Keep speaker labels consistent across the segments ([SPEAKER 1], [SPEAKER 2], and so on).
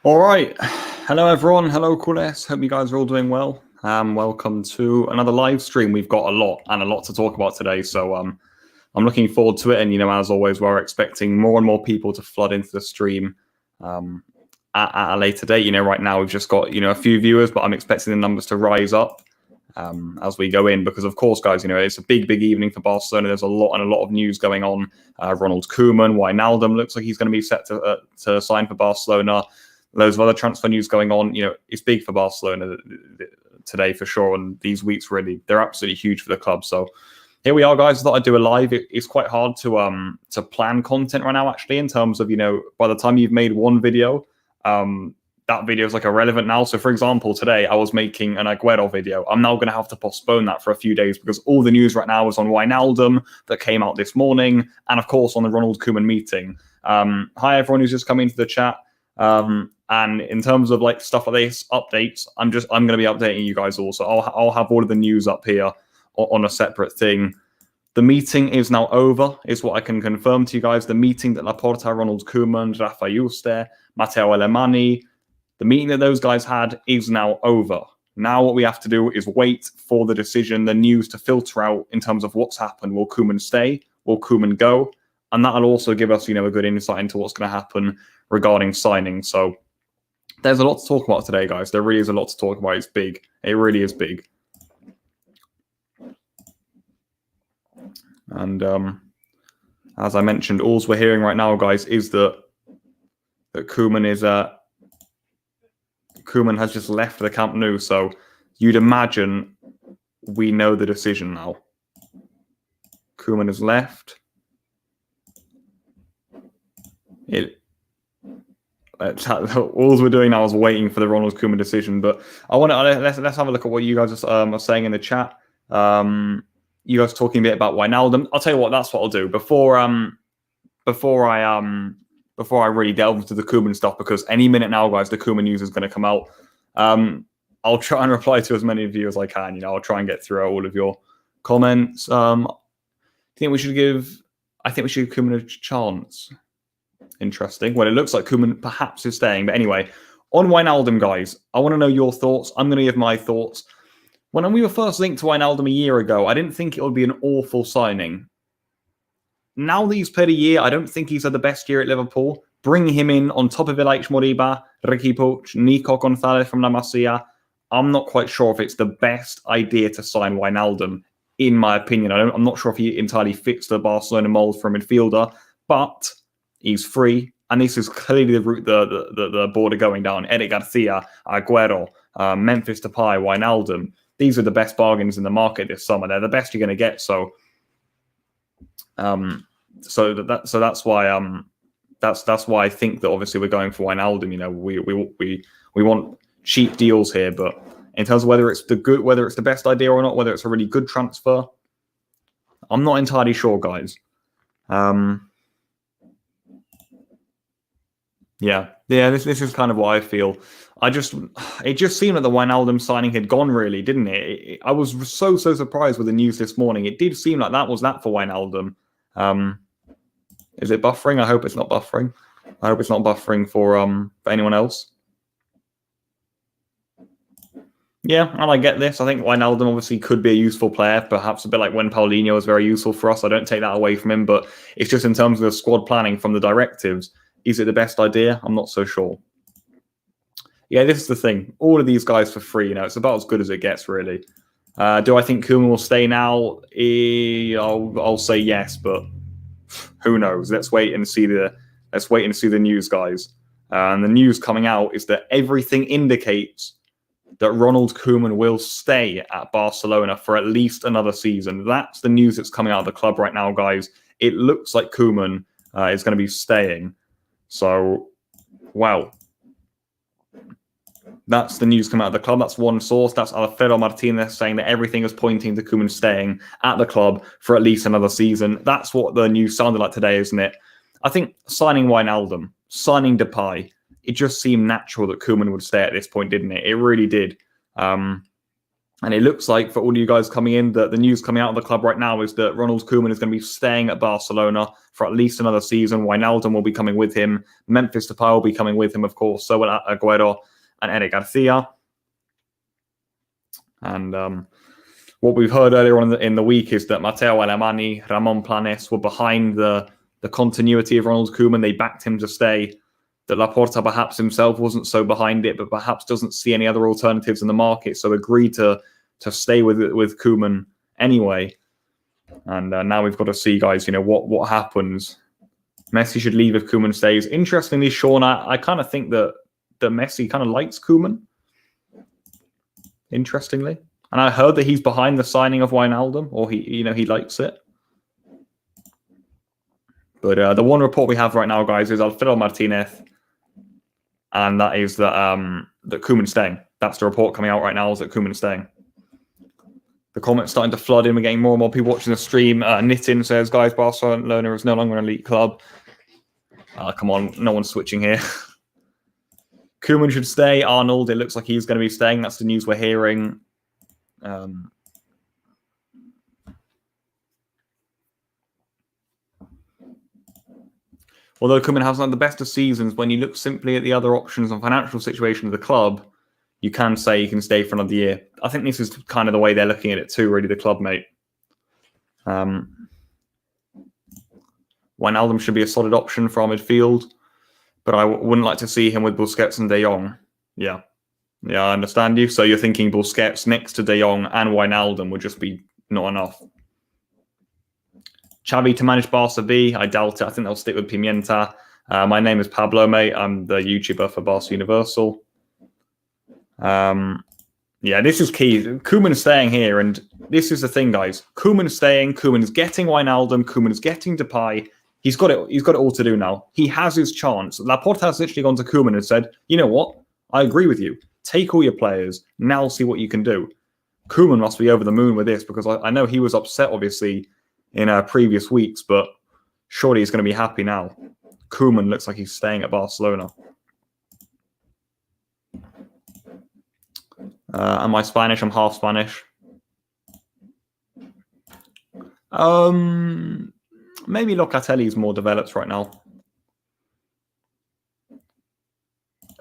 [SPEAKER 1] All right. Hello, everyone. Hello, Culers. Hope you guys are all doing well. Welcome to another live stream. We've got a lot to talk about today. So I'm looking forward to it. And, as always, we're expecting more and more people to flood into the stream at a later date. Right now we've just got, a few viewers, but I'm expecting the numbers to rise up as we go in, because of course, guys, it's a big evening for Barcelona. There's a lot of news going on. Ronald Koeman, Wijnaldum looks like he's going to be set to sign for Barcelona. Loads of other transfer news going on. It's big for Barcelona today for sure, and these weeks really, they're absolutely huge for the club. So here we are, guys. I thought I'd do a live. It's quite hard to plan content right now, actually, in terms of, by the time you've made one video, that video is like irrelevant now. So for example, today I was making an Aguero video. I'm now going to have to postpone that for a few days because all the news right now is on Wijnaldum that came out this morning, and of course on the Ronald Koeman meeting. Hi everyone who's just coming to the chat. And in terms of like stuff like this, updates, I'm going to be updating you guys also. I'll have all of the news up here on a separate thing. The meeting is now over, is what I can confirm to you guys. The meeting that Laporta, Ronald Koeman, Rafa Yuste, Matteo Alemany, the meeting that those guys had is now over. Now what we have to do is wait for the decision, the news to filter out in terms of what's happened. Will Koeman stay? Will Koeman go? And that'll also give us, a good insight into what's going to happen regarding signing. So there's a lot to talk about today, guys. There really is a lot to talk about. It's big. It really is big. And as I mentioned, all we're hearing right now, guys, is that Koeman has just left the Camp Nou. So you'd imagine we know the decision now. Koeman has left. All we're doing now is waiting for the Ronald Koeman decision. But let's have a look at what you guys are saying in the chat. You guys talking a bit about Wijnaldum. I'll tell you what. That's what I'll do before I really delve into the Koeman stuff, because any minute now, guys, the Koeman news is going to come out. I'll try and reply to as many of you as I can. I'll try and get through all of your comments. I think we should give Koeman a chance. Interesting. Well, it looks like Koeman perhaps is staying. But anyway, on Wijnaldum, guys, I want to know your thoughts. I'm going to give my thoughts. When we were first linked to Wijnaldum a year ago, I didn't think it would be an awful signing. Now that he's played a year, I don't think he's had the best year at Liverpool. Bringing him in on top of Ilaix Moriba, Ricky Puig, Nico Gonzalez from La Masia, I'm not quite sure if it's the best idea to sign Wijnaldum, in my opinion. I'm not sure if he entirely fits the Barcelona mold for a midfielder, but he's free, and this is clearly the route the board are going down. Eric Garcia, Aguero, Memphis Depay, Wijnaldum. These are the best bargains in the market this summer. They're the best you're going to get. So that's why that's why I think that obviously we're going for Wijnaldum. We want cheap deals here, but in terms of whether it's the best idea or not, whether it's a really good transfer, I'm not entirely sure, guys. Yeah. This is kind of what I feel. It just seemed like the Wijnaldum signing had gone, really, didn't it? I was so surprised with the news this morning. It did seem like that was that for Wijnaldum. Is it buffering? I hope it's not buffering. I hope it's not buffering for anyone else. Yeah, and I get this. I think Wijnaldum obviously could be a useful player, perhaps a bit like when Paulinho was very useful for us. I don't take that away from him, but it's just in terms of the squad planning from the directives. Is it the best idea? I'm not so sure. Yeah, this is the thing. All of these guys for free, it's about as good as it gets, really. Do I think Koeman will stay now? I'll say yes, but who knows? Let's wait and see the news, guys. And the news coming out is that everything indicates that Ronald Koeman will stay at Barcelona for at least another season. That's the news that's coming out of the club right now, guys. It looks like Koeman is going to be staying. So, wow. That's the news coming out of the club. That's one source. That's Alfredo Martinez saying that everything is pointing to Koeman staying at the club for at least another season. That's what the news sounded like today, isn't it? I think signing Wijnaldum, signing Depay, it just seemed natural that Koeman would stay at this point, didn't it? It really did. I And it looks like, for all you guys coming in, that the news coming out of the club right now is that Ronald Koeman is going to be staying at Barcelona for at least another season. Wijnaldum will be coming with him. Memphis Depay will be coming with him, of course. So will Aguero and Eric Garcia. And what we've heard earlier on in the week is that Mateo Alemany, Ramon Planes were behind the continuity of Ronald Koeman. They backed him to stay. That Laporta perhaps himself wasn't so behind it, but perhaps doesn't see any other alternatives in the market, so agreed to stay with Koeman anyway. And now we've got to see, guys, what happens. Messi should leave if Koeman stays. Interestingly, Sean, I kind of think that Messi kind of likes Koeman. Interestingly. And I heard that he's behind the signing of Wijnaldum, or he likes it. But the one report we have right now, guys, is Alfredo Martinez, and that is that Koeman's staying. That's the report coming out right now, is that Koeman's staying. The comments starting to flood in. We're getting more and more people watching the stream. Nitin says, guys, Barcelona is no longer an elite club. Come on, no one's switching here. Koeman should stay. Arnold, it looks like he's going to be staying. That's the news we're hearing. Although Koeman hasn't had the best of seasons, when you look simply at the other options and financial situation of the club, you can say he can stay for another year. I think this is kind of the way they're looking at it too, really, the club, mate. Wijnaldum should be a solid option for our midfield, but I wouldn't like to see him with Busquets and De Jong. Yeah, I understand you. So you're thinking Busquets next to De Jong and Wijnaldum would just be not enough. Xavi to manage Barca B, I doubt it. I think they'll stick with Pimienta. My name is Pablo, mate. I'm the YouTuber for Barca Universal. Yeah, this is key. Koeman's staying here, and this is the thing, guys. Koeman's staying. Koeman's getting Wijnaldum. Koeman's getting Depay. He's got it. He's got it all to do now. He has his chance. Laporta has literally gone to Koeman and said, "You know what? I agree with you. Take all your players. Now see what you can do." Koeman must be over the moon with this, because I know he was upset, obviously, in previous weeks, but surely he's going to be happy now. Koeman looks like he's staying at Barcelona. Am I Spanish? I'm half Spanish. Maybe Locatelli's more developed right now.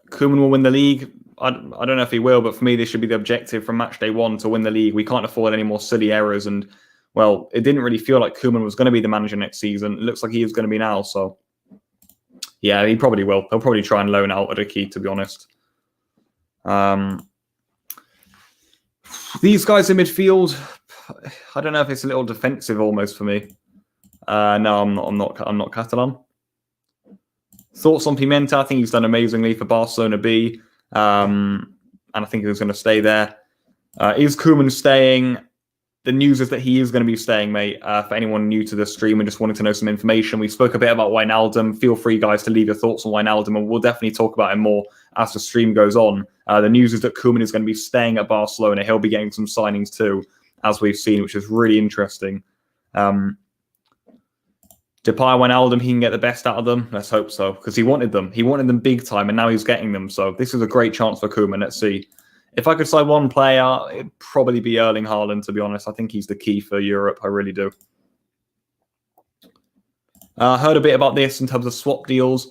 [SPEAKER 1] Koeman will win the league. I don't know if he will, but for me, this should be the objective from match day 1 to win the league. We can't afford any more silly errors. And, well, it didn't really feel like Koeman was going to be the manager next season. It looks like he is going to be now. So, yeah, he probably will. He'll probably try and loan out Ricky, to be honest. These guys in midfield, I don't know if it's a little defensive almost for me. No, I'm not Catalan. Thoughts on Pimienta? I think he's done amazingly for Barcelona B, and I think he's going to stay there. Is Koeman staying? The news is that he is going to be staying, mate. For anyone new to the stream and just wanting to know some information, we spoke a bit about Wijnaldum. Feel free, guys, to leave your thoughts on Wijnaldum, and we'll definitely talk about him more as the stream goes on. The news is that Koeman is going to be staying at Barcelona. He'll be getting some signings too, as we've seen, which is really interesting. Depay, Wijnaldum, he can get the best out of them. Let's hope so, because he wanted them. He wanted them big time, and now he's getting them. So this is a great chance for Koeman. Let's see. If I could sign one player, it'd probably be Erling Haaland, to be honest. I think he's the key for Europe. I really do. Heard a bit about this in terms of swap deals.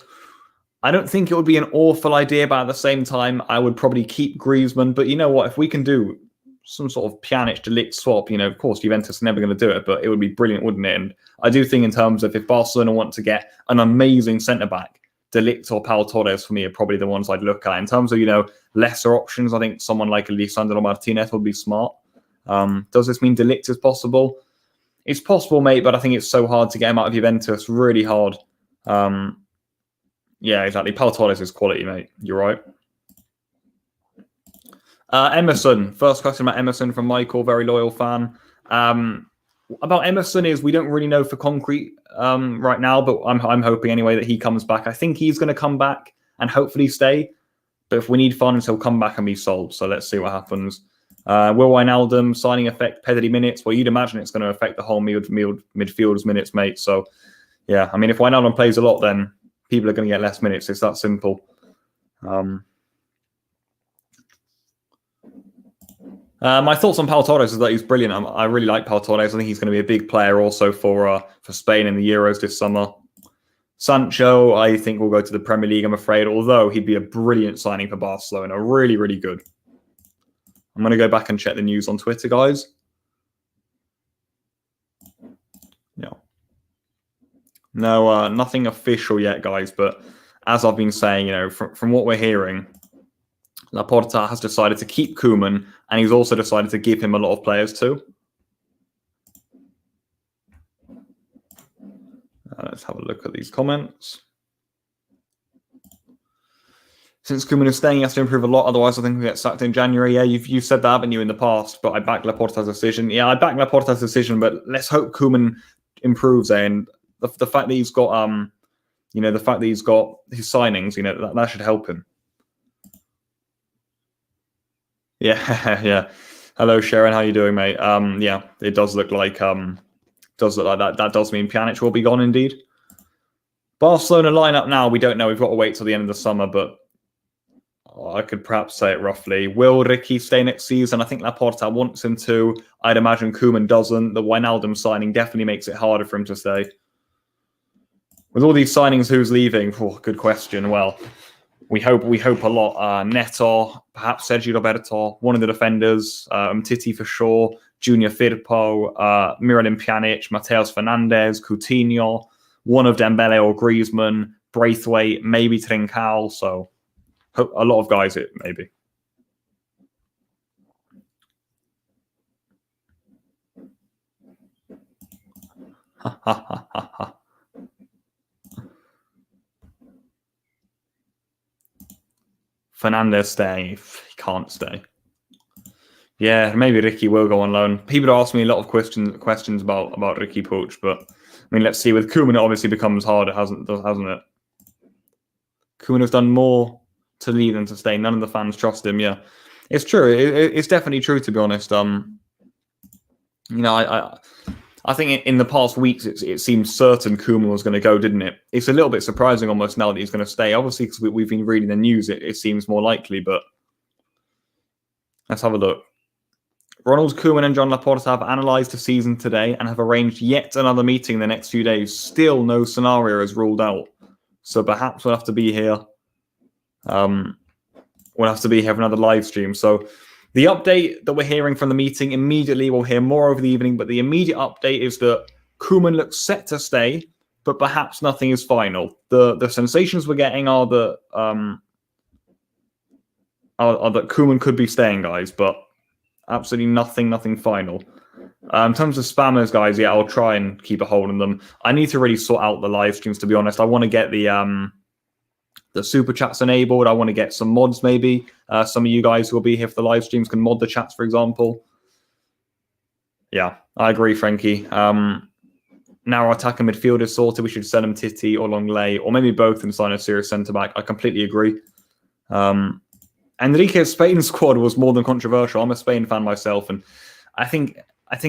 [SPEAKER 1] I don't think it would be an awful idea, but at the same time, I would probably keep Griezmann. But you know what? If we can do some sort of Pjanic de Ligt swap, of course, Juventus are never going to do it, but it would be brilliant, wouldn't it? And I do think in terms of if Barcelona want to get an amazing centre-back, de Ligt or Pau Torres for me are probably the ones I'd look at. In terms of, lesser options, I think someone like Lisandro Martinez would be smart. Does this mean de Ligt is possible? It's possible, mate, but I think it's so hard to get him out of Juventus. Really hard. Yeah, exactly. Pau Torres is quality, mate. You're right. Emerson. First question about Emerson from Michael, very loyal fan. About Emerson is we don't really know for concrete right now, but I'm hoping anyway that he comes back. I think he's going to come back and hopefully stay. But if we need funds, he'll come back and be sold. So let's see what happens. Will Wijnaldum signing affect Pedri minutes? Well, you'd imagine it's going to affect the whole midfielders minutes, mate. So, yeah, I mean, if Wijnaldum plays a lot, then people are going to get less minutes. It's that simple. My thoughts on Pau Torres is that he's brilliant. I really like Pau Torres. I think he's going to be a big player also for Spain in the Euros this summer. Sancho, I think, will go to the Premier League, I'm afraid, although he'd be a brilliant signing for Barcelona. Really, really good. I'm going to go back and check the news on Twitter, guys. Yeah. No, nothing official yet, guys, but as I've been saying, from what we're hearing, Laporta has decided to keep Koeman, and he's also decided to give him a lot of players too. Let's have a look at these comments. Since Koeman is staying, he has to improve a lot. Otherwise, I think we get sacked in January. Yeah, you've said that, haven't you, in the past? But I back Laporta's decision. Yeah, I back Laporta's decision, but let's hope Koeman improves. And the fact that he's got, the fact that he's got his signings, that should help him. Yeah. Hello, Sharon. How you doing, mate? Yeah, it does look like that. That does mean Pjanic will be gone indeed. Barcelona lineup now, we don't know. We've got to wait till the end of the summer, but I could perhaps say it roughly. Will Ricky stay next season? I think Laporta wants him to. I'd imagine Koeman doesn't. The Wijnaldum signing definitely makes it harder for him to stay. With all these signings, who's leaving? Oh, good question. Well, we hope a lot. Neto, perhaps Sergio Roberto, one of the defenders. Titi for sure. Junior Firpo, Miralem Pjanic, Mateus Fernandes, Coutinho, one of Dembele or Griezmann, Braithwaite, maybe Trincao. So a lot of guys, maybe. Fernandes staying. He can't stay. Yeah, maybe Ricky will go on loan. People ask me a lot of questions about Ricky Puig, but I mean, let's see. With Koeman, it obviously becomes harder, hasn't it? Koeman has done more to leave than to stay. None of the fans trust him. Yeah, it's true. It's definitely true, to be honest. I think in the past weeks, it seemed certain Koeman was going to go, didn't it? It's a little bit surprising almost now that he's going to stay. Obviously, because we've been reading the news, it seems more likely, but let's have a look. Ronald Koeman and John Laporta have analysed the season today and have arranged yet another meeting in the next few days. Still no scenario is ruled out. So perhaps we'll have to be here. We'll have to be here for another live stream. So the update that we're hearing from the meeting immediately, we'll hear more over the evening, but the immediate update is that Koeman looks set to stay, but perhaps nothing is final. The sensations we're getting are that Koeman could be staying, guys, but absolutely nothing final. In terms of spammers, guys, yeah, I'll try and keep a hold on them. I need to really sort out the live streams, to be honest. I want to get the super chats enabled. I want to get some mods, maybe. Some of you guys who will be here for the live streams can mod the chats, for example. Yeah, I agree, Frankie. Now our attacker midfield is sorted. We should send him Titi or Longley, or maybe both and sign a serious centre-back. I completely agree. Enrique's Spain squad was more than controversial. I'm a Spain fan myself, and I think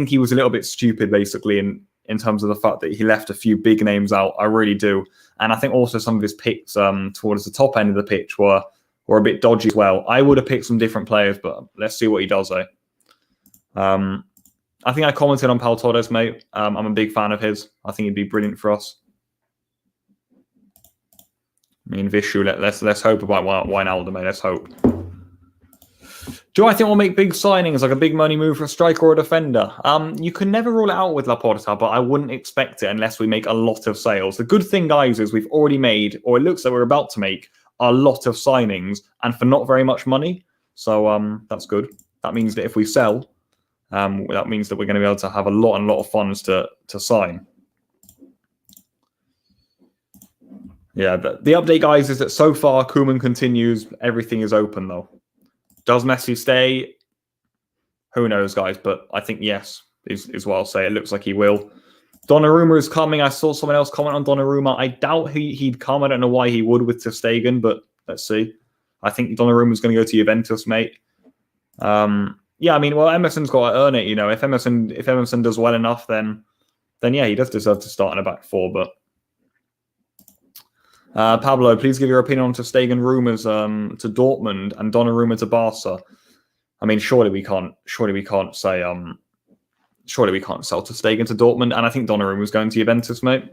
[SPEAKER 1] he was a little bit stupid, basically, in terms of the fact that he left a few big names out. I really do. And I think also some of his picks towards the top end of the pitch were a bit dodgy as well. I would have picked some different players, but let's see what he does, eh? I think I commented on Pau Torres, mate. I'm a big fan of his. I think he'd be brilliant for us. I mean, Vishu, let's hope about Wijnaldum, mate. Let's hope. Do I think we'll make big signings, like a big money move for a striker or a defender? You can never rule it out with Laporta, but I wouldn't expect it unless we make a lot of sales. The good thing, guys, is we've already made, or it looks like we're about to make, a lot of signings, and for not very much money. So that's good. That means that if we sell, that means that we're going to be able to have a lot of funds to sign. Yeah, the update, guys, is that so far Koeman continues. Everything is open, though. Does Messi stay? Who knows, guys? But I think yes is what I'll say. It looks like he will. Donnarumma is coming. I saw someone else comment on Donnarumma. I doubt he'd come. I don't know why he would with ter Stegen, but let's see. I think Donnarumma is going to go to Juventus, mate. Yeah, I mean, well, Emerson's got to earn it. If Emerson does well enough, then yeah, he does deserve to start in a back four. But Pablo, please give your opinion on ter Stegen rumours to Dortmund and Donnarumma to Barca. I mean, surely we can't say surely we can't sell to Stegen to Dortmund. And I think Donnarumma's going to Juventus, mate.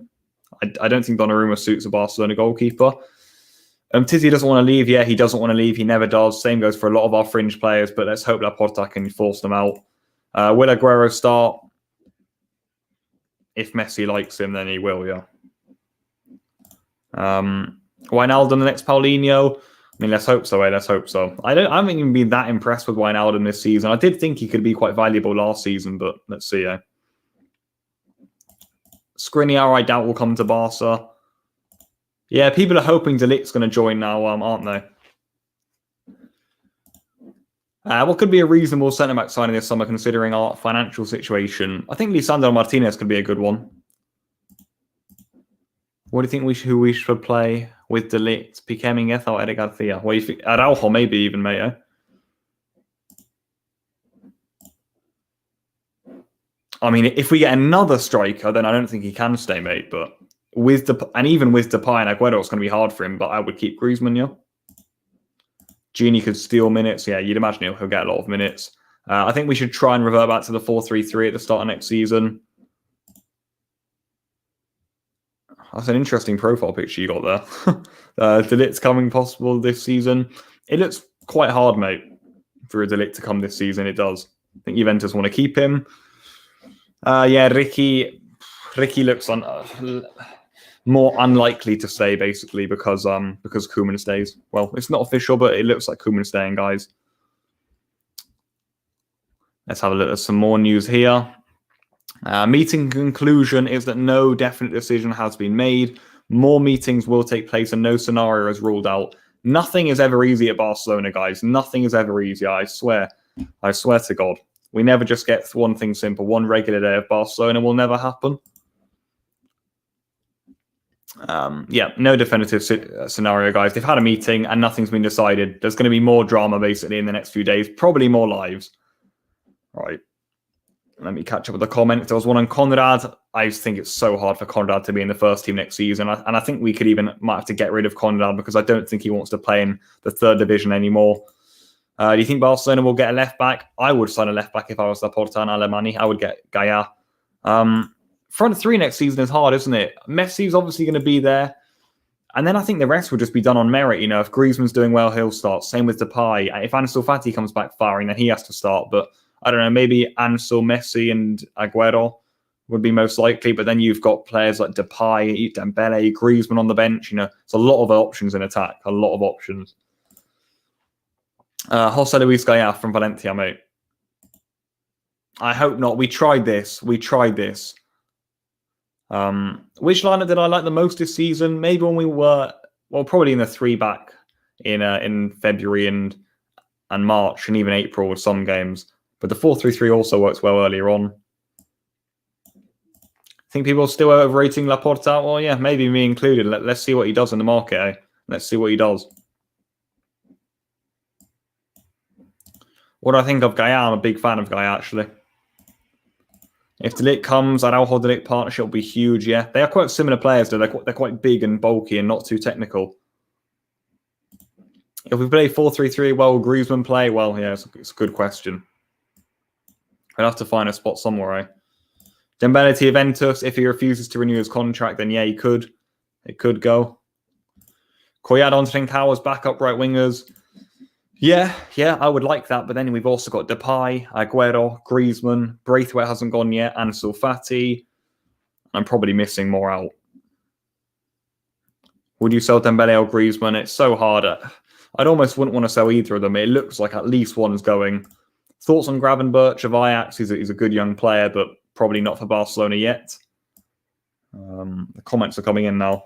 [SPEAKER 1] I don't think Donnarumma suits a Barcelona goalkeeper. Tizzy doesn't want to leave. Yeah, he doesn't want to leave. He never does. Same goes for a lot of our fringe players, but let's hope Laporta can force them out. Will Aguero start? If Messi likes him, then he will, yeah. Wijnaldum, the next Paulinho. I mean, let's hope so, Let's hope so. I haven't even been that impressed with Wijnaldum this season. I did think he could be quite valuable last season, but let's see, Skriniar, I doubt will come to Barca. Yeah, people are hoping De Ligt's going to join now, aren't they? What could be a reasonable centre-back signing this summer considering our financial situation? I think Lisandro Martinez could be a good one. What do you think who we should play with De Ligt? Piqué, Mingueza, or Eder Garcia? Well, Araujo maybe even, mate, I mean, if we get another striker, then I don't think he can stay, mate. But even with Depay and Aguero, it's going to be hard for him. But I would keep Griezmann, yeah. Gini could steal minutes. Yeah, you'd imagine he'll get a lot of minutes. I think we should try and revert back to the 4-3-3 at the start of next season. That's an interesting profile picture you got there. De Ligt's coming possible this season. It looks quite hard, mate, for a De Ligt to come this season. It does. I think Juventus want to keep him. Yeah, Ricky looks more unlikely to stay, basically, because Koeman stays. Well, it's not official, but it looks like Koeman's staying, guys. Let's have a look at some more news here. Meeting conclusion is that no definite decision has been made. More meetings will take place and no scenario is ruled out. Nothing is ever easy at Barcelona, guys. Nothing is ever easy, I swear. I swear to God. We never just get one thing simple. One regular day of Barcelona will never happen. Yeah, no definitive scenario, guys. They've had a meeting and nothing's been decided. There's going to be more drama, basically, in the next few days. Probably more lives. Right. Let me catch up with the comment. There was one on Conrad. I just think it's so hard for Conrad to be in the first team next season. And I think we might have to get rid of Conrad because I don't think he wants to play in the third division anymore. Do you think Barcelona will get a left back? I would sign a left back if I was Laporta and Alemany. I would get Gaia. Front three next season is hard, isn't it? Messi's obviously going to be there. And then I think the rest will just be done on merit. If Griezmann's doing well, he'll start. Same with Depay. If Ansu Fati comes back firing, then he has to start. But I don't know, maybe Ansu, Messi and Aguero would be most likely. But then you've got players like Depay, Dembele, Griezmann on the bench. It's a lot of options in attack. A lot of options. Jose Luis Gaia from Valencia, mate. I hope not. We tried this. Which lineup did I like the most this season? Maybe when we were, probably in the 3-back in February and March and even April with some games. But the 4-3-3 also works well earlier on. Think people are still overrating Laporta? Well, yeah, maybe me included. Let's see what he does in the market, Let's see what he does. What do I think of Gaia? I'm a big fan of Gaia, actually. If De Ligt comes, Araujo De Ligt partnership will be huge, yeah. They are quite similar players, though. They're quite big and bulky and not too technical. If we play 4-3-3, well, will Griezmann play? Well, yeah, it's a good question. I'd have to find a spot somewhere, Dembele to Juventus. If he refuses to renew his contract, then yeah, he could. It could go. Collado on Trincao as backup right wingers. Yeah, I would like that. But then we've also got Depay, Aguero, Griezmann. Braithwaite hasn't gone yet. Ansu Fati. I'm probably missing more out. Would you sell Dembele or Griezmann? It's so hard. I'd almost wouldn't want to sell either of them. It looks like at least one's going. Thoughts on Gravenberch of Ajax? He's a good young player, but probably not for Barcelona yet. The comments are coming in now.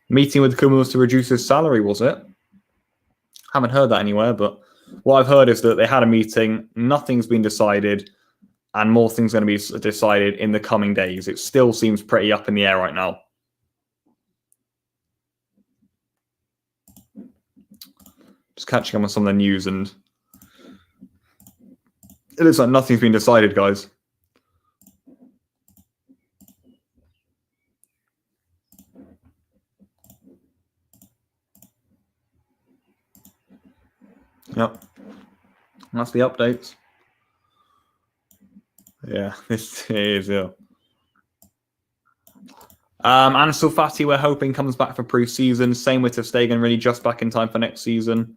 [SPEAKER 1] Meeting with Koeman was to reduce his salary, was it? Haven't heard that anywhere, but what I've heard is that they had a meeting, nothing's been decided, and more things are going to be decided in the coming days. It still seems pretty up in the air right now. Just catching up on some of the news, and it looks like nothing's been decided, guys. Yep. That's the updates. Yeah, this is, yeah. Ansu Fati, we're hoping, comes back for pre-season. Same with Ter Stegen, really just back in time for next season.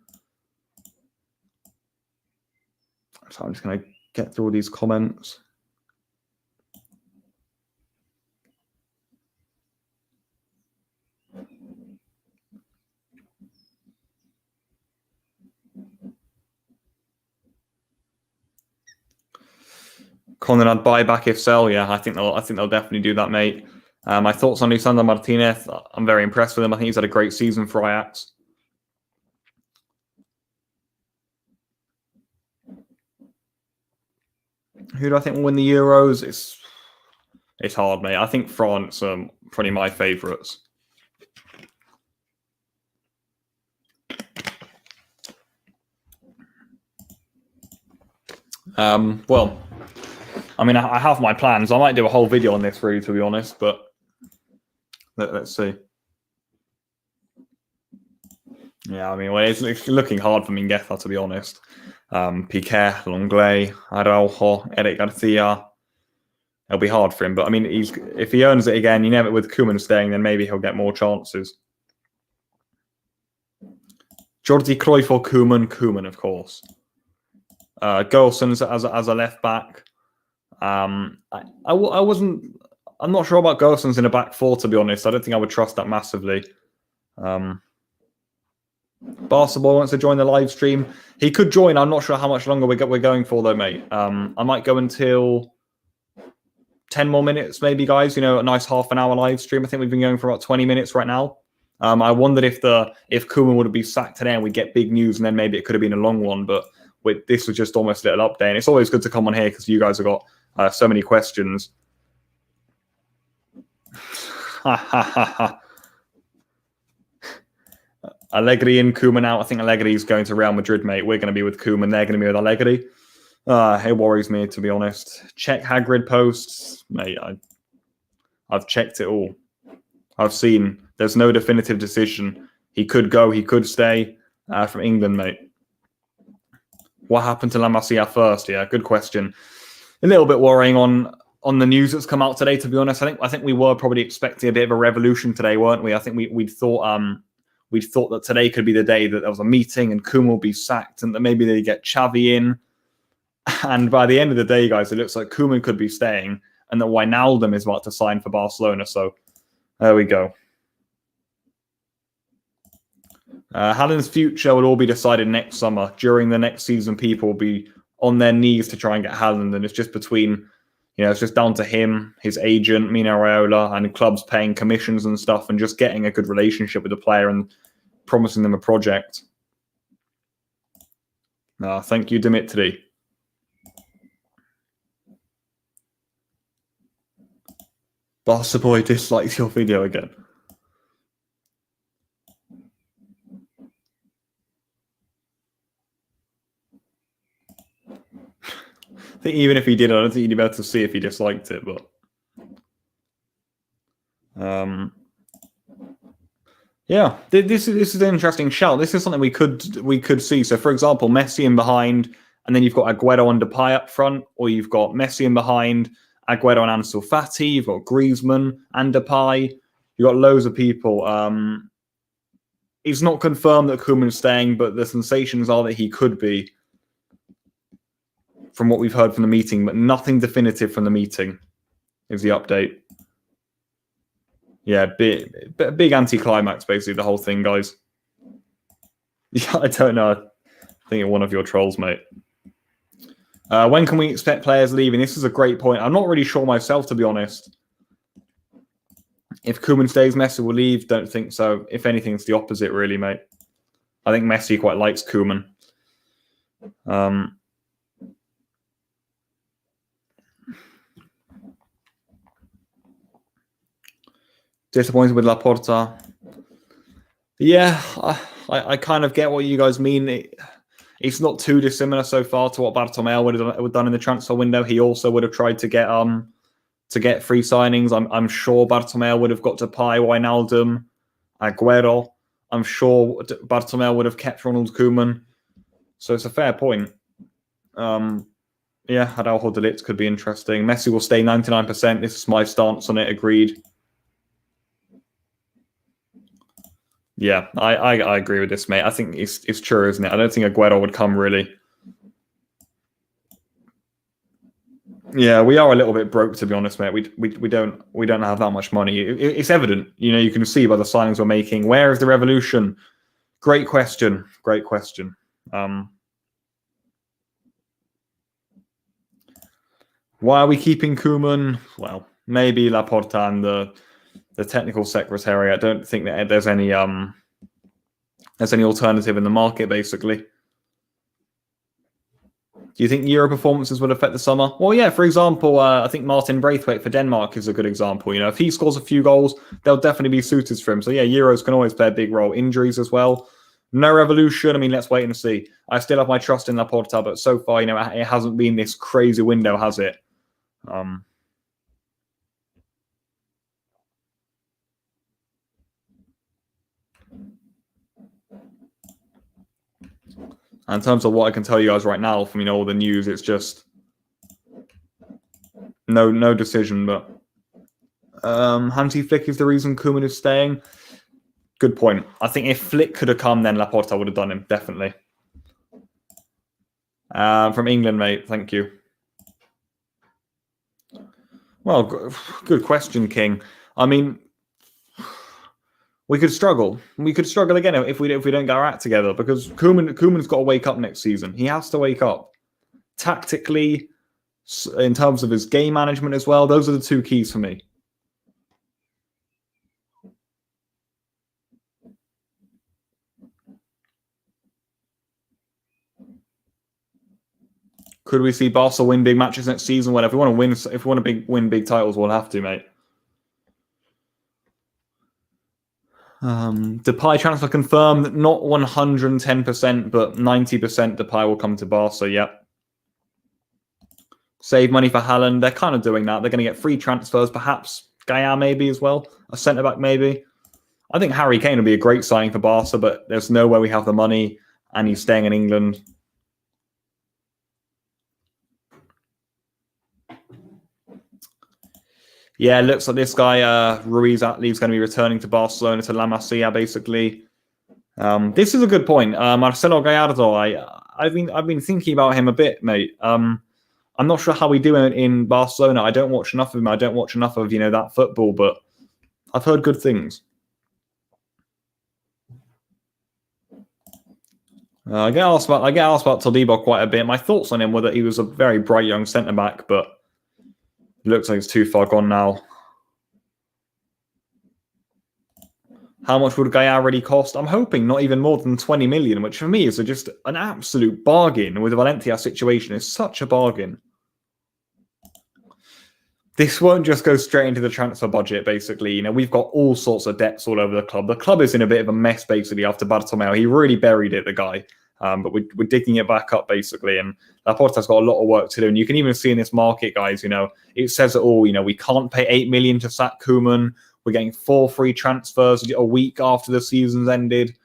[SPEAKER 1] So I'm just going to get through all these comments. Conrad buyback if sell, yeah, I think they'll definitely do that, mate. My thoughts on Lisandro Martinez. I'm very impressed with him. I think he's had a great season for Ajax. Who do I think will win the Euros? It's hard, mate. I think France are probably my favourites. Well, I mean, I have my plans. I might do a whole video on this, really, to be honest, but let's see. Yeah, I mean, well, it's looking hard for Mingueza, to be honest. Piqué, Longley, Araujo, Eric Garcia. It'll be hard for him, but I mean, if he earns it again, you never with Koeman staying, then maybe he'll get more chances. Jordi Cruyff or Koeman? Koeman, of course. Golson's as a left back. I'm not sure about Golson's in a back four, to be honest. I don't think I would trust that massively. Barca Boy wants to join the live stream. He could join. I'm not sure how much longer we're going for, though, mate. I might go until 10 more minutes, maybe, guys. You know, a nice half an hour live stream. I think we've been going for about 20 minutes right now. I wondered if Koeman would have been sacked today and we get big news, and then maybe it could have been a long one. But this was just almost a little update. And it's always good to come on here because you guys have got so many questions. Allegri and Koeman out. I think Allegri's going to Real Madrid, mate. We're going to be with Koeman. They're going to be with Allegri. It worries me, to be honest. Check Hagrid posts. Mate, I've checked it all. I've seen there's no definitive decision. He could go. He could stay from England, mate. What happened to La Masia first? Yeah, good question. A little bit worrying on the news that's come out today, to be honest. I think we were probably expecting a bit of a revolution today, weren't we? I think we'd thought that today could be the day that there was a meeting and Koeman will be sacked and that maybe they get Xavi in. And by the end of the day, guys, it looks like Koeman could be staying and that Wijnaldum is about to sign for Barcelona. So there we go. Haaland's future will all be decided next summer. During the next season, people will be on their knees to try and get Haaland. And it's just it's just down to him, his agent, Mino Raiola, and clubs paying commissions and stuff and just getting a good relationship with the player and promising them a project. Thank you, Dimitri. Barca Boy dislikes your video again. I think even if he did, I don't think you'd be able to see if he disliked it. But yeah, this is an interesting shout. This is something we could see. So, for example, Messi in behind, and then you've got Aguero and Depay up front, or you've got Messi in behind, Aguero and Ansu Fati. You've got Griezmann and Depay. You've got loads of people. It's not confirmed that Koeman's staying, but the sensations are that he could be, from what we've heard from the meeting, but nothing definitive from the meeting is the update. Yeah, big anticlimax, basically, the whole thing, guys. Yeah, I don't know. I think you're one of your trolls, mate. When can we expect players leaving? This is a great point. I'm not really sure myself, to be honest. If Koeman stays, Messi will leave. Don't think so. If anything, it's the opposite, really, mate. I think Messi quite likes Koeman. Disappointed with Laporta. Yeah, I kind of get what you guys mean. It's not too dissimilar so far to what Bartomeu would have done in the transfer window. He also would have tried to get free signings. I'm sure Bartomeu would have got Depay, Wijnaldum, Aguero. I'm sure Bartomeu would have kept Ronald Koeman. So it's a fair point. Yeah, Araujo de Ligt could be interesting. Messi will stay 99%. This is my stance on it. Agreed. Yeah, I agree with this, mate. I think it's true, isn't it? I don't think Aguero would come really. Yeah, we are a little bit broke, to be honest, mate. We don't have that much money. It's evident, you can see by the signings we're making. Where is the revolution? Great question. Great question. Why are we keeping Koeman? Well, maybe Laporta and the technical secretary. I don't think that there's any alternative in the market, basically. Do you think Euro performances would affect the summer? Well, yeah, for example, I think Martin Braithwaite for Denmark is a good example. If he scores a few goals, there'll definitely be suitors for him. So, yeah, Euros can always play a big role. Injuries as well. No revolution. I mean, let's wait and see. I still have my trust in Laporta, but so far, it hasn't been this crazy window, has it? In terms of what I can tell you guys right now from all the news, it's just no decision. But Hansi Flick is the reason Koeman is staying. Good point. I think if Flick could have come, then Laporta would have done him, definitely. From England, mate. Thank you. Well, good question, King. I mean, we could struggle. We could struggle again if we don't get our act together, because Koeman's got to wake up next season. He has to wake up. Tactically, in terms of his game management as well, those are the two keys for me. Could we see Barca win big matches next season? Well, if we want to win big titles, we'll have to, mate. Depay transfer confirmed, not 110%, but 90% Depay will come to Barca, yep. Save money for Haaland. They're kind of doing that. They're going to get free transfers, perhaps Gaia maybe as well, a centre-back maybe. I think Harry Kane would be a great signing for Barca, but there's no way we have the money, and he's staying in England. Yeah, it looks like this guy, Ruiz Atlee's going to be returning to Barcelona, to La Masia, basically. This is a good point. Marcelo Gallardo, I've been thinking about him a bit, mate. I'm not sure how we do in Barcelona. I don't watch enough of him. I don't watch enough of, that football, but I've heard good things. I get asked about Todibo quite a bit. My thoughts on him were that he was a very bright young centre-back, but it looks like it's too far gone now. How much would Gaia really cost? I'm hoping not even more than 20 million, which for me is just an absolute bargain. With the Valencia situation, it's such a bargain. This won't just go straight into the transfer budget, basically. We've got all sorts of debts all over the club. The club is in a bit of a mess, basically, after Bartomeu. He really buried it, the guy. But we're digging it back up, basically. And Laporta's got a lot of work to do. And you can even see in this market, guys, it says it all. We can't pay 8 million to sack Koeman. We're getting 4 free transfers a week after the season's ended.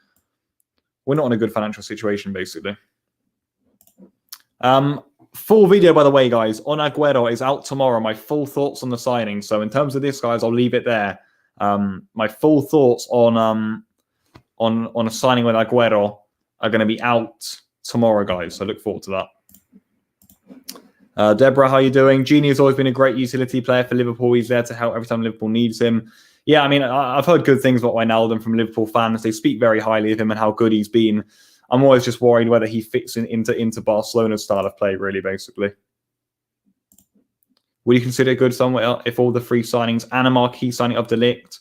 [SPEAKER 1] We're not in a good financial situation, basically. Full video, by the way, guys, on Aguero is out tomorrow. My full thoughts on the signing. So in terms of this, guys, I'll leave it there. My full thoughts on a signing with Aguero are going to be out tomorrow, guys. So I look forward to that. Deborah, how are you doing? Genie has always been a great utility player for Liverpool. He's there to help every time Liverpool needs him. Yeah, I mean, I've heard good things about Wijnaldum from Liverpool fans. They speak very highly of him and how good he's been. I'm always just worried whether he fits into Barcelona's style of play, really, basically. Would you consider it good somewhere if all the free signings and a marquee signing of de Ligt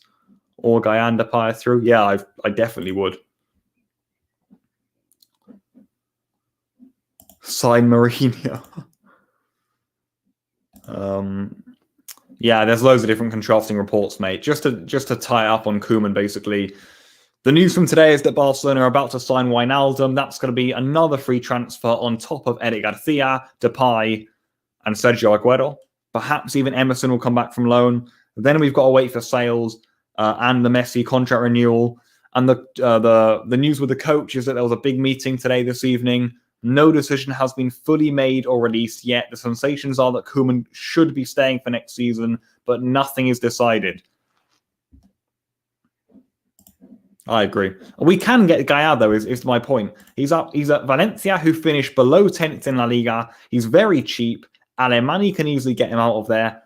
[SPEAKER 1] or Gaia Depay through? Yeah, I definitely would. Sign Mourinho. Yeah, there's loads of different contrasting reports, mate. Just to tie up on Koeman, basically. The news from today is that Barcelona are about to sign Wijnaldum. That's going to be another free transfer on top of Eric Garcia, Depay, and Sergio Aguero. Perhaps even Emerson will come back from loan. Then we've got to wait for sales and the Messi contract renewal. And the news with the coach is that there was a big meeting today, this evening. No decision has been fully made or released yet. The sensations are that Koeman should be staying for next season, but nothing is decided. I agree. We can get Gaia, though, is my point. He's at Valencia, who finished below 10th in La Liga. He's very cheap. Alemany can easily get him out of there.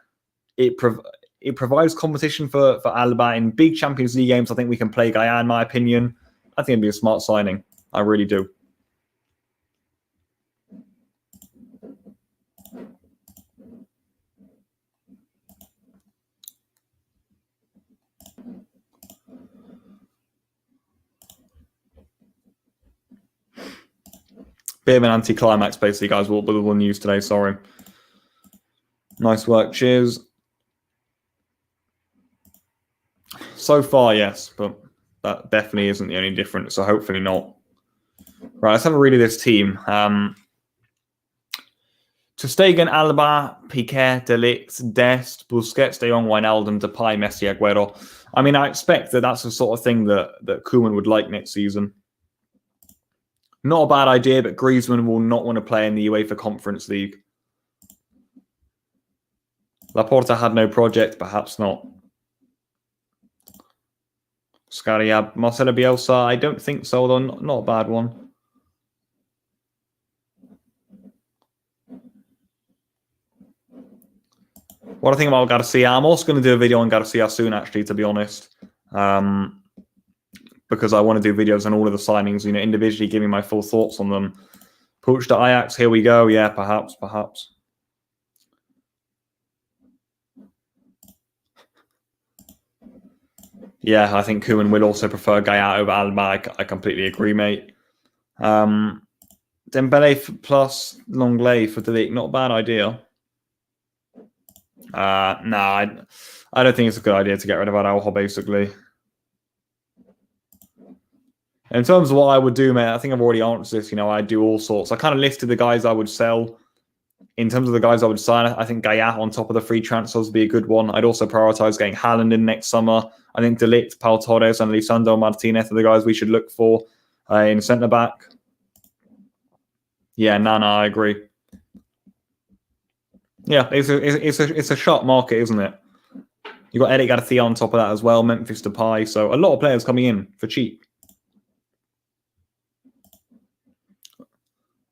[SPEAKER 1] It provides competition for Alba in big Champions League games. I think we can play Gaia, in my opinion. I think it'd be a smart signing. I really do. Bit of an anticlimax, basically, guys, with all the news today. Sorry. Nice work. Cheers. So far, yes, but that definitely isn't the only difference, so hopefully not. Right, let's have a read of this team. Ter Stegen, Alba, Piqué, De Ligt, Dest, Busquets, De Jong, Wijnaldum, Depay, Messi, Aguero. I mean, I expect that that's the sort of thing that Koeman would like next season. Not a bad idea, but Griezmann will not want to play in the UEFA Conference League. Laporta had no project, perhaps not. Scariab, Marcelo Bielsa, I don't think so, though. Not a bad one. What I think about Garcia, I'm also going to do a video on Garcia soon, actually, to be honest. Because I want to do videos on all of the signings, individually giving my full thoughts on them. Push to Ajax, here we go. Yeah, perhaps. Yeah, I think Koeman will also prefer Gaia over Alba. I completely agree, mate. Dembele plus Longley for De Ligt, not a bad idea. I don't think it's a good idea to get rid of Araujo, basically. In terms of what I would do, mate, I think I've already answered this. I do all sorts. I kind of listed the guys I would sell. In terms of the guys I would sign, I think Gaia on top of the free transfers would be a good one. I'd also prioritize getting Haaland in next summer. I think De Ligt, Pau Torres, and Lisandro Martinez are the guys we should look for in centre-back. Yeah, I agree. Yeah, it's a sharp market, isn't it? You've got Eric Garcia on top of that as well, Memphis Depay. So a lot of players coming in for cheap.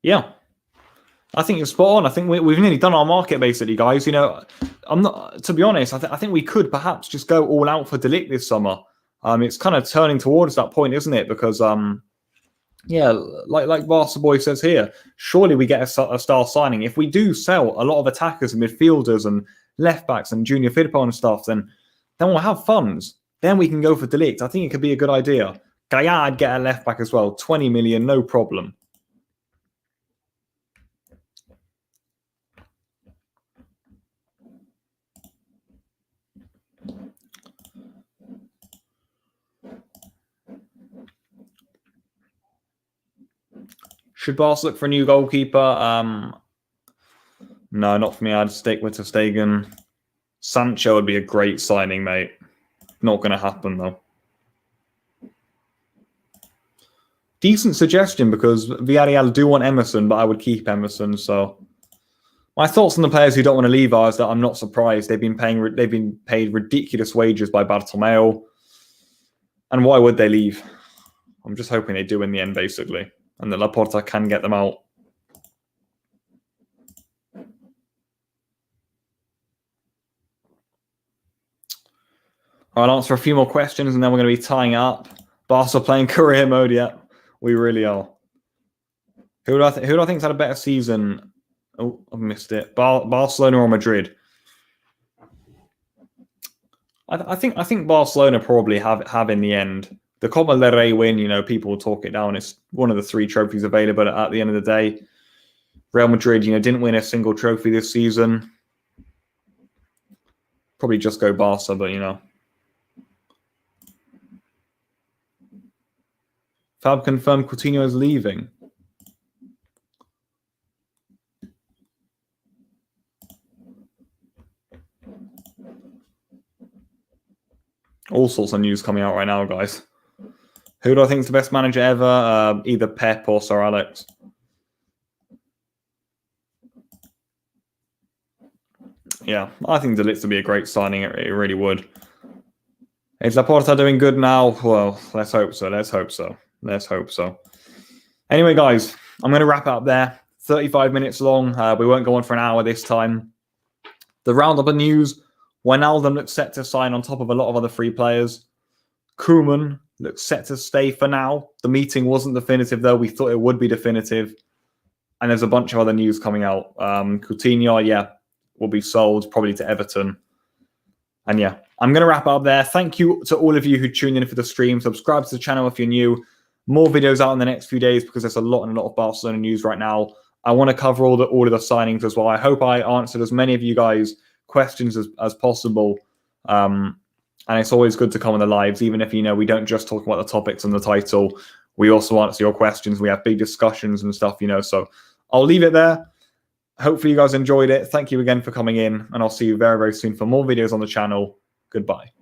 [SPEAKER 1] Yeah. I think you're spot on. I think we've nearly done our market, basically, guys. I'm not, to be honest, I think we could perhaps just go all out for De Ligt this summer. It's kind of turning towards that point, isn't it? Because, yeah, like Barca Boy says here, surely we get a star signing. If we do sell a lot of attackers and midfielders and left backs and Junior Firpo and stuff, then we'll have funds. Then we can go for De Ligt. I think it could be a good idea. Gaia, I'd get a left back as well. 20 million, no problem. Should Barca look for a new goalkeeper? No, not for me. I'd stick with Ter Stegen. Sancho would be a great signing, mate. Not going to happen, though. Decent suggestion, because Villarreal do want Emerson, but I would keep Emerson. So my thoughts on the players who don't want to leave are that I'm not surprised. They've been paid ridiculous wages by Bartomeu. And why would they leave? I'm just hoping they do in the end, basically. And that Laporta can get them out. I'll answer a few more questions and then we're going to be tying up. Barca playing career mode, yeah. We really are. Who do I think's had a better season? Oh, I've missed it. Barcelona or Madrid? I think Barcelona probably have in the end. The Copa del Rey win, people will talk it down. It's one of the 3 trophies available at the end of the day. Real Madrid, didn't win a single trophy this season. Probably just go Barca, but Fab confirmed Coutinho is leaving. All sorts of news coming out right now, guys. Who do I think is the best manager ever? Either Pep or Sir Alex. Yeah, I think De Ligt would be a great signing. It really would. Is Laporta doing good now? Well, let's hope so. Let's hope so. Let's hope so. Anyway, guys, I'm going to wrap it up there. 35 minutes long. We won't go on for an hour this time. The roundup of news. Wijnaldum looks set to sign on top of a lot of other free players. Koeman looks set to stay for now. The meeting wasn't definitive, though. We thought it would be definitive. And there's a bunch of other news coming out. Coutinho, yeah, will be sold probably to Everton. And yeah, I'm going to wrap up there. Thank you to all of you who tuned in for the stream. Subscribe to the channel if you're new. More videos out in the next few days because there's a lot of Barcelona news right now. I want to cover all of the signings as well. I hope I answered as many of you guys' questions as possible. And it's always good to come on the lives, even if, we don't just talk about the topics on the title. We also answer your questions. We have big discussions and stuff, So I'll leave it there. Hopefully you guys enjoyed it. Thank you again for coming in, and I'll see you very, very soon for more videos on the channel. Goodbye.